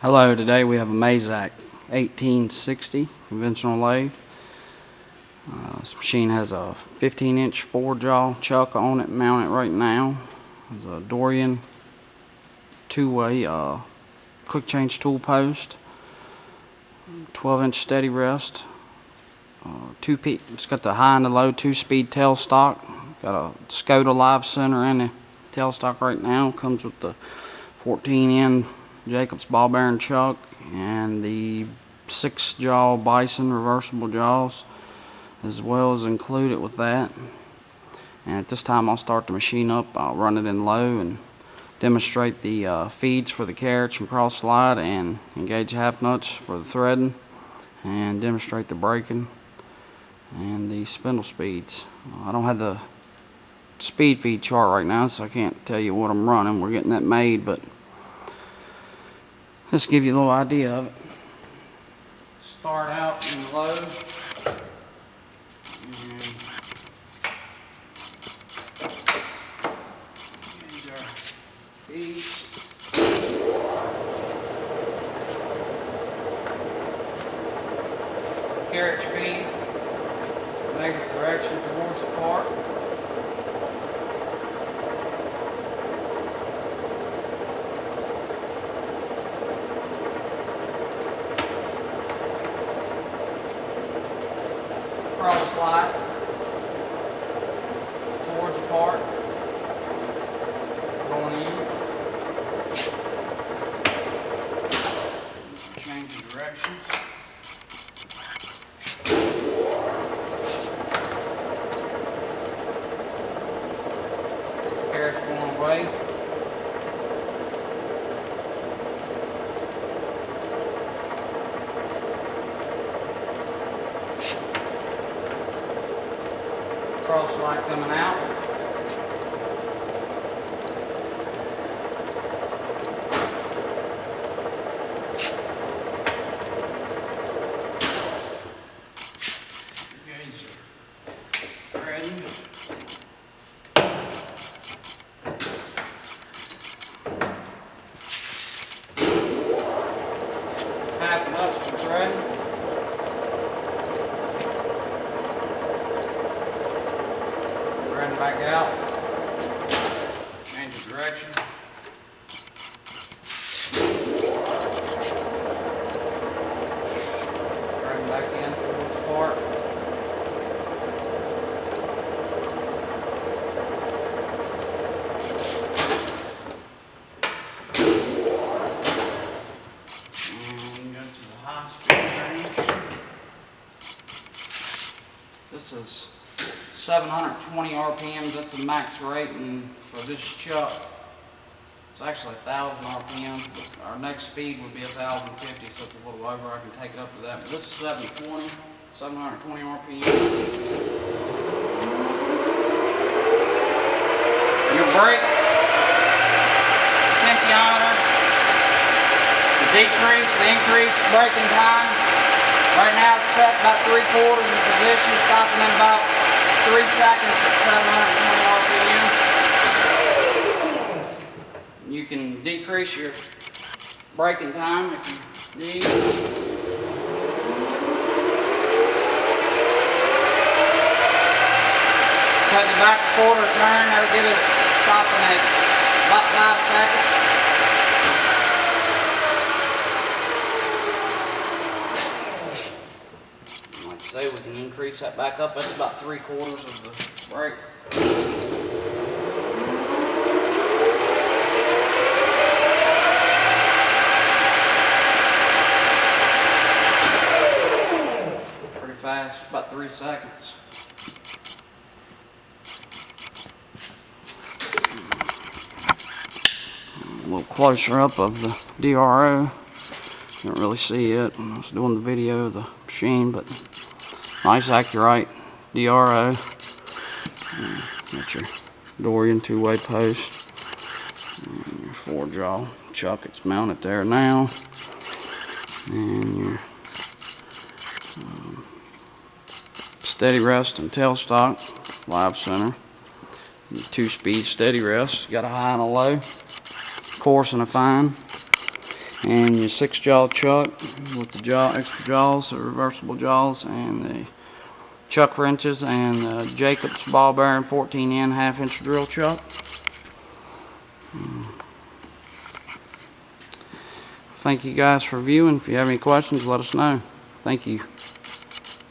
Hello, today we have a Mazak 1860 conventional lathe. This machine has a 15-inch 4-jaw chuck on it mounted right now. There's a Dorian 2-way quick change tool post, 12-inch steady rest, it's got the high and the low 2-speed tailstock, got a Skoda live center in the tailstock right now, comes with the 14-in Jacobs ball bearing chuck and the 6-jaw Bison reversible jaws as well as included with that. And at this time I'll start the machine up. I'll run it in low and demonstrate the feeds for the carriage and cross slide, and engage half nuts for the threading, and demonstrate the braking and the spindle speeds. I don't have the speed feed chart right now, so I can't tell you what I'm running. We're getting that made, but just give you a little idea of it. Start out in low. These are feeds. Carriage feed. Negative direction towards the part. Cross slide towards the part, going in, change the directions, carriage going away, cross light coming out. Engage threading. Half nuts for threading. Back out, change the direction, bring back in towards the part, and go to the high speed range. This is 720 RPMs, that's the max rating for this chuck. It's actually 1,000 RPMs, but our next speed would be 1,050, so it's a little over. I can take it up to that. But this is 720 RPMs. Your brake potentiometer, the decrease, the increase braking time. Right now it's set about 3/4 of position, stopping in about 3 seconds at 720 RPM. You can decrease your braking time if you need. Cut the back a quarter turn, that'll give it stopping at about 5 seconds. Say we can increase that back up. That's about 3/4 of the brake. Pretty fast, about 3 seconds. A little closer up of the DRO. Can't really see it when I was doing the video of the machine, but nice accurate DRO. Got your Dorian 2-way post. And your 4-jaw chuck, it's mounted there now. And your steady rest and tailstock, live center. 2-speed steady rest. Got a high and a low, coarse and a fine. And your 6-jaw chuck with the extra jaws, the reversible jaws, and the chuck wrenches, and Jacob's ball bearing 14N 1/2-inch drill chuck. Thank you guys for viewing. If you have any questions, let us know. Thank you.